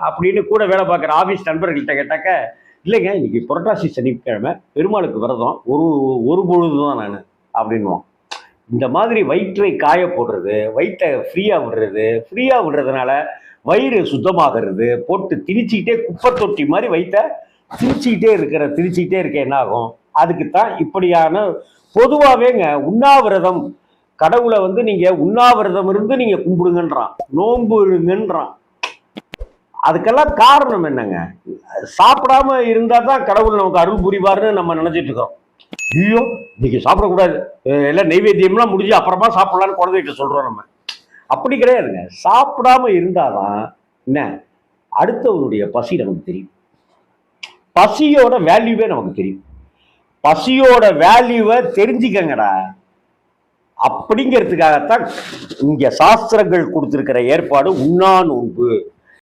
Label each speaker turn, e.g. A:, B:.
A: அப்படின்னு கூட வேலை பார்க்குற ஆஃபீஸ் நண்பர்கள்ட்ட கேட்டாக்க, இல்லைங்க இன்னைக்கு புரட்டாசி சனிக்கிழமை பெருமாளுக்கு விரதம், ஒரு பொழுது தான் நான் அப்படின்வான். இந்த மாதிரி வயிற்றை காய போடுறது, வயிற்றை ஃப்ரீயாக விடுறதுனால வயிறு சுத்தமாகிறது, போட்டு திணிச்சிக்கிட்டே குப்பை தொட்டி மாதிரி வயிற்ற திணிச்சிக்கிட்டே இருக்க என்ன ஆகும்? அதுக்குத்தான் இப்படியான பொதுவாகவேங்க உண்ணாவிரதம், கடவுளை வந்து நீங்க உண்ணாவிரதம் இருந்து நீங்க கும்பிடுங்கன்றான், நோன்பு இருங்கன்றான். அதுக்கெல்லாம் காரணம் என்னங்க? சாப்பிடாம இருந்தா தான் கடவுள் நமக்கு அருள் புரிவார்னு நம்ம நினைச்சிட்டு இருக்கோம். ஐயோ இன்னைக்கு சாப்பிடக்கூடாது, எல்லாம் நைவேத்தியம்லாம் முடிஞ்சு அப்புறமா சாப்பிடலான்னு குழந்தைகிட்ட சொல்றோம். நம்ம அப்படி கிடையாதுங்க. சாப்பிடாம இருந்தாதான் என்ன, அடுத்தவனுடைய பசி நமக்கு தெரியும், பசியோட வேல்யூவே நமக்கு தெரியும். பசியோட வேல்யூவை தெரிஞ்சுக்கங்கடா. அப்படிங்கிறதுக்காகத்தான் இங்க சாஸ்திரங்கள் கொடுத்திருக்கிற ஏற்பாடு உண்ணா நோன்பு.